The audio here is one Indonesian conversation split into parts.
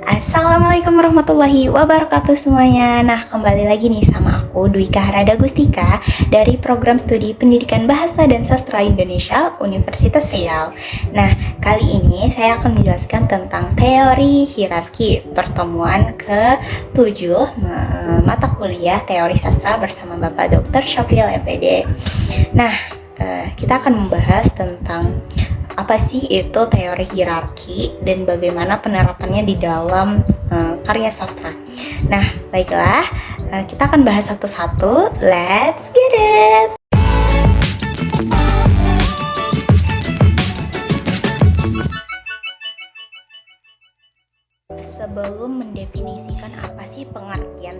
Assalamualaikum warahmatullahi wabarakatuh semuanya. Nah, kembali lagi nih sama aku Dwika Harada Gustika dari Program Studi Pendidikan Bahasa dan Sastra Indonesia Universitas Riau. Nah, kali ini saya akan menjelaskan tentang teori hierarki pertemuan ke-7 mata kuliah Teori Sastra bersama Bapak Dr. Syafriel MPD. Nah, kita akan membahas tentang apa sih itu teori hierarki dan bagaimana penerapannya di dalam karya sastra. Nah, baiklah, kita akan bahas satu-satu. Let's get it! Sebelum mendefinisikan apa sih pengertian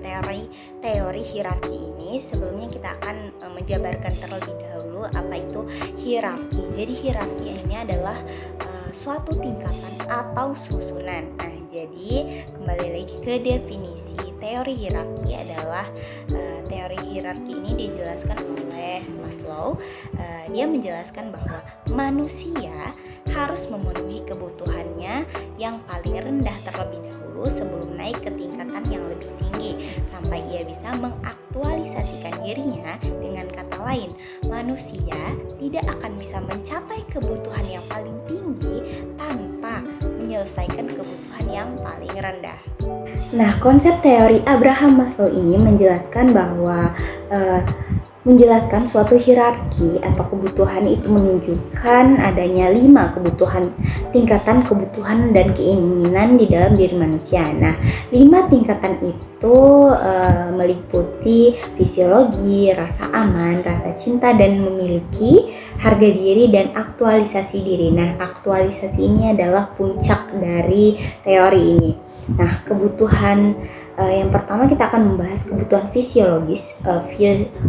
teori hierarki ini, sebelumnya kita akan menjabarkan terlebih dahulu apa itu hierarki. Jadi hierarki ini adalah suatu tingkatan atau susunan. Nah, jadi kembali lagi ke definisi teori hierarki adalah teori hierarki ini dijelaskan oleh Maslow. Dia menjelaskan bahwa manusia harus memenuhi kebutuhannya yang paling rendah terlebih dahulu sebelum naik ke tingkatan yang lebih tinggi sampai ia bisa mengaktualisasikan dirinya. Dengan kata lain, manusia tidak akan bisa mencapai kebutuhan yang paling tinggi tanpa menyelesaikan kebutuhan yang paling rendah. Nah, konsep teori Abraham Maslow ini menjelaskan bahwa menjelaskan suatu hierarki atau kebutuhan itu menunjukkan adanya 5 kebutuhan, tingkatan kebutuhan dan keinginan di dalam diri manusia. Nah, 5 tingkatan itu meliputi fisiologi, rasa aman, rasa cinta, dan memiliki harga diri dan aktualisasi diri. Nah, aktualisasi ini adalah puncak dari teori ini. Nah, kebutuhan yang pertama kita akan membahas kebutuhan fisiologis.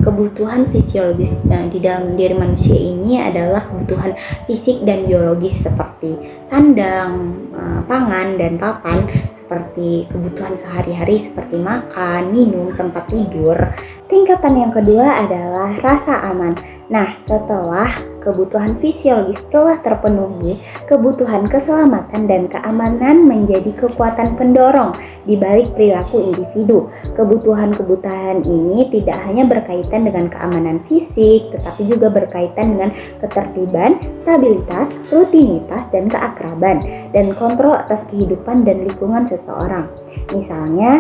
Kebutuhan fisiologis di dalam diri manusia ini adalah kebutuhan fisik dan biologis seperti sandang, pangan, dan papan, seperti kebutuhan sehari-hari seperti makan, minum, tempat tidur. Tingkatan yang kedua adalah rasa aman. Nah, setelah kebutuhan fisiologis telah terpenuhi, kebutuhan keselamatan dan keamanan menjadi kekuatan pendorong di balik perilaku individu. Kebutuhan-kebutuhan ini tidak hanya berkaitan dengan keamanan fisik, tetapi juga berkaitan dengan ketertiban, stabilitas, rutinitas, dan keakraban, dan kontrol atas kehidupan dan lingkungan seseorang. Misalnya,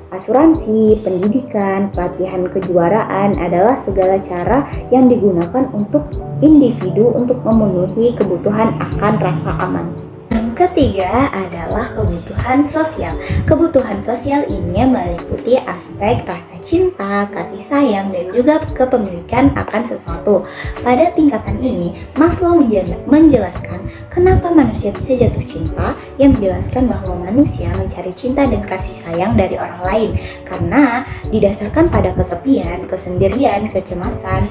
asuransi, pendidikan, pelatihan kejuaraan adalah segala cara yang digunakan untuk individu untuk memenuhi kebutuhan akan rasa aman. Yang ketiga adalah kebutuhan sosial. Kebutuhan sosial ini meliputi aspek rasa cinta, kasih sayang, dan juga kepemilikan akan sesuatu. Pada tingkatan ini, Maslow menjelaskan kenapa manusia bisa jatuh cinta, yang menjelaskan bahwa manusia mencari cinta dan kasih sayang dari orang lain karena didasarkan pada kesepian, kesendirian, kecemasan,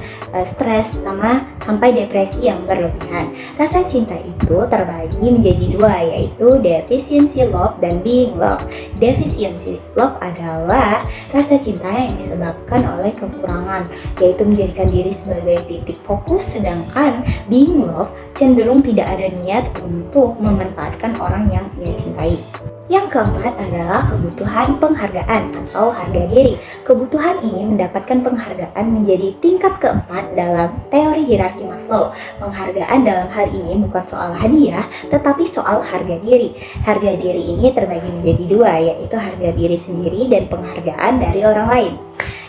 stres, sampai depresi yang berlebihan. Rasa cinta itu terbagi menjadi 2, yaitu deficiency love dan being love. Deficiency love adalah rasa cinta yang disebabkan oleh kekurangan, yaitu menjadikan diri sebagai titik fokus, sedangkan being love cenderung tidak ada niat untuk memanfaatkan orang yang ia cintai. Yang keempat adalah kebutuhan penghargaan atau harga diri. Kebutuhan ini mendapatkan penghargaan menjadi tingkat keempat dalam teori hierarki Maslow. Penghargaan dalam hal ini bukan soal hadiah, tetapi soal harga diri. Harga diri ini terbagi menjadi 2, yaitu harga diri sendiri dan penghargaan dari orang lain.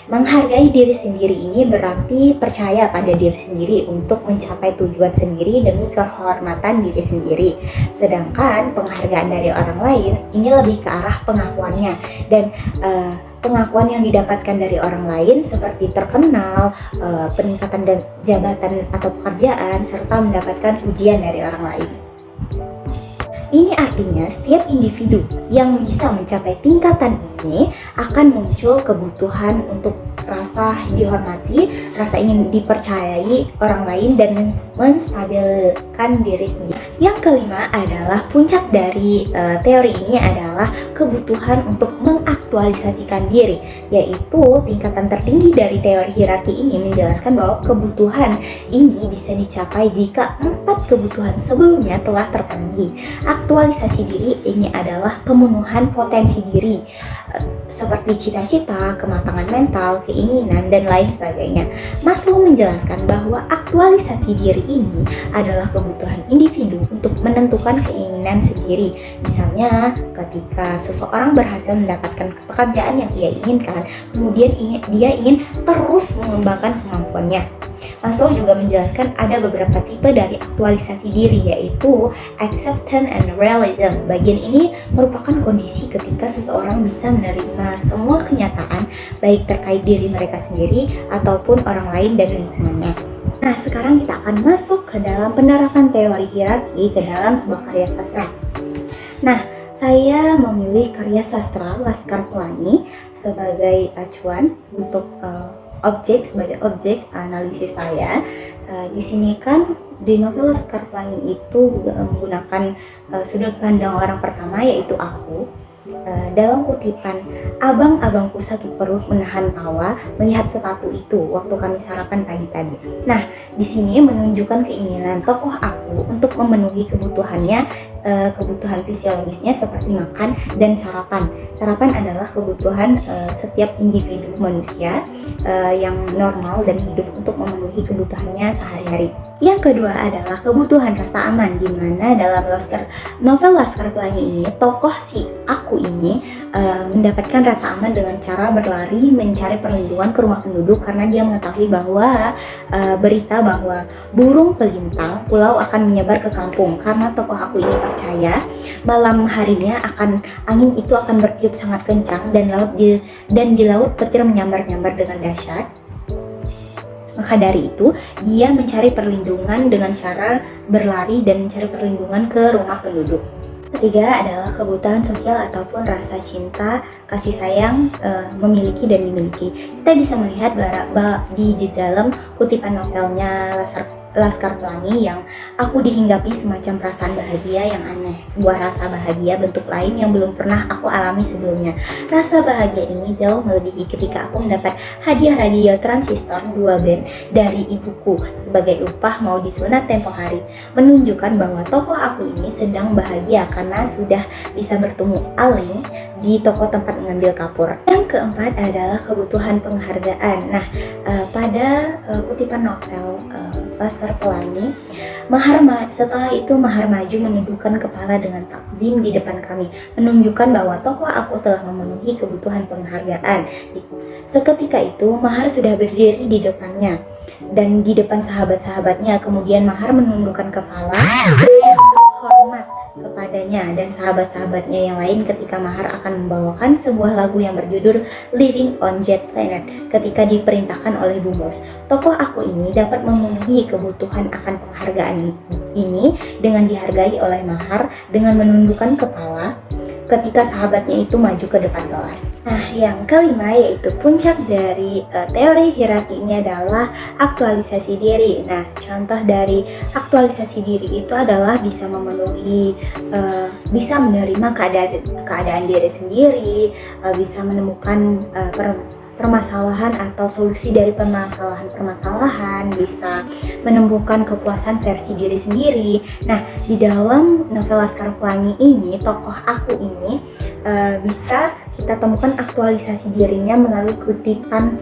Menghargai diri sendiri ini berarti percaya pada diri sendiri untuk mencapai tujuan sendiri demi kehormatan diri sendiri. Sedangkan penghargaan dari orang lain ini lebih ke arah pengakuannya, dan pengakuan yang didapatkan dari orang lain seperti terkenal, peningkatan dan jabatan atau pekerjaan, serta mendapatkan pujian dari orang lain. Ini artinya setiap individu yang bisa mencapai tingkatan ini akan muncul kebutuhan untuk rasa dihormati, rasa ingin dipercayai orang lain, dan menstabilkan diri sendiri. Yang kelima adalah puncak dari teori ini adalah kebutuhan untuk mengaktualisasikan diri, yaitu tingkatan tertinggi dari teori hierarki ini menjelaskan bahwa kebutuhan ini bisa dicapai jika 4 kebutuhan sebelumnya telah terpenuhi. Aktualisasi diri ini adalah pemenuhan potensi diri seperti cita-cita, kematangan mental, keinginan, dan lain sebagainya. Maslow menjelaskan bahwa aktualisasi diri ini adalah kebutuhan individu untuk menentukan keinginan sendiri. Misalnya, ketika seseorang berhasil mendapatkan pekerjaan yang ia inginkan, kemudian dia ingin terus mengembangkan kemampuannya. Maslow juga menjelaskan ada beberapa tipe dari aktualisasi diri, yaitu acceptance and realism. Bagian ini merupakan kondisi ketika seseorang bisa menerima semua kenyataan, baik terkait diri mereka sendiri ataupun orang lain dan lingkungannya. Nah, sekarang kita akan masuk ke dalam penerapan teori hierarki ke dalam sebuah karya sastra. Nah, saya memilih karya sastra Laskar Pelangi sebagai acuan untuk sebagai objek analisis saya. Di sini kan di novel Laskar Pelangi itu menggunakan sudut pandang orang pertama, yaitu aku. Dalam kutipan, abang-abangku sakit perut menahan tawa melihat sepatu itu waktu kami sarapan pagi tadi. Nah, di sini menunjukkan keinginan tokoh aku untuk memenuhi kebutuhannya, kebutuhan fisiologisnya seperti makan dan sarapan. Sarapan adalah kebutuhan setiap individu manusia yang normal dan hidup untuk memenuhi kebutuhannya sehari-hari. Yang kedua adalah kebutuhan rasa aman, di mana dalam novel Laskar Pelangi ini tokoh si aku ini mendapatkan rasa aman dengan cara berlari mencari perlindungan ke rumah penduduk karena dia mengetahui bahwa berita bahwa burung pelintang pulau akan menyebar ke kampung. Karena tokoh aku ini percaya malam harinya angin itu akan bertiup sangat kencang dan di laut petir menyambar-nyambar dengan dahsyat. Maka dari itu dia mencari perlindungan dengan cara berlari dan mencari perlindungan ke rumah penduduk. Ketiga adalah kebutuhan sosial ataupun rasa cinta, kasih sayang, memiliki dan dimiliki. Kita bisa melihat di dalam kutipan novelnya Laskar Pelangi yang aku dihinggapi semacam perasaan bahagia yang aneh, sebuah rasa bahagia bentuk lain yang belum pernah aku alami sebelumnya. Rasa bahagia ini jauh melebihi ketika aku mendapat hadiah radio transistor 2 band dari ibuku sebagai upah mau disunat tempo hari, menunjukkan bahwa tokoh aku ini sedang bahagia karena sudah bisa bertemu Aling di toko tempat mengambil kapur. Yang keempat adalah kebutuhan penghargaan. Nah, pada kutipan novel Laskar Pelangi, setelah itu Mahar maju menundukkan kepala dengan takzim di depan kami, menunjukkan bahwa tokoh aku telah memenuhi kebutuhan penghargaan. Seketika itu Mahar sudah berdiri di depannya dan di depan sahabat-sahabatnya. Kemudian Mahar menundukkan kepala hormat kepadanya dan sahabat-sahabatnya yang lain ketika Mahar akan membawakan sebuah lagu yang berjudul Living on Jet Planet ketika diperintahkan oleh Bu Bos. Tokoh aku ini dapat memenuhi kebutuhan akan penghargaan ini dengan dihargai oleh Mahar dengan menundukkan kepala ketika sahabatnya itu maju ke depan kelas. Nah, yang kelima yaitu puncak dari teori hierarki ini adalah aktualisasi diri. Nah, contoh dari aktualisasi diri itu adalah bisa memenuhi, bisa menerima keadaan diri sendiri, bisa menemukan permasalahan atau solusi dari permasalahan, bisa menemukan kepuasan versi diri sendiri. Nah, di dalam novel Laskar Pelangi ini, tokoh aku ini bisa kita temukan aktualisasi dirinya melalui kutipan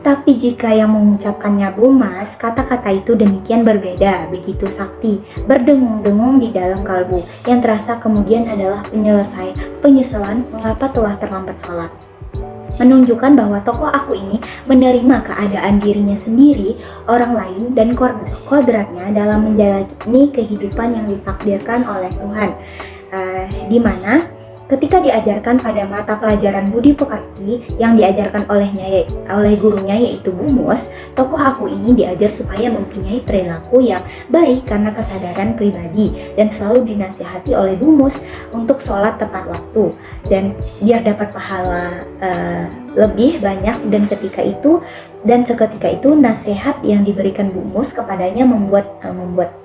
tapi jika yang mengucapkannya Bu Mas, kata-kata itu demikian berbeda, begitu sakti, berdengung-dengung di dalam kalbu, yang terasa kemudian adalah penyesalan mengapa telah terlambat sholat. Menunjukkan bahwa tokoh aku ini menerima keadaan dirinya sendiri, orang lain, dan kodratnya dalam menjalani kehidupan yang ditakdirkan oleh Tuhan, di mana ketika diajarkan pada mata pelajaran budi pekerti yang diajarkan oleh gurunya yaitu Bu Mus, tokoh aku ini diajar supaya mempunyai perilaku yang baik karena kesadaran pribadi dan selalu dinasihati oleh Bu Mus untuk sholat tepat waktu dan biar dapat pahala lebih banyak. Dan seketika itu nasihat yang diberikan Bu Mus kepadanya membuat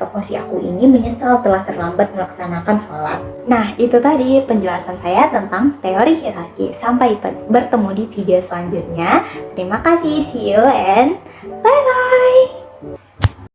tokoh si aku ini menyesal telah terlambat melaksanakan sholat. Nah, itu tadi penjelasan saya tentang teori hierarki. Sampai bertemu di video selanjutnya. Terima kasih, see you and bye bye.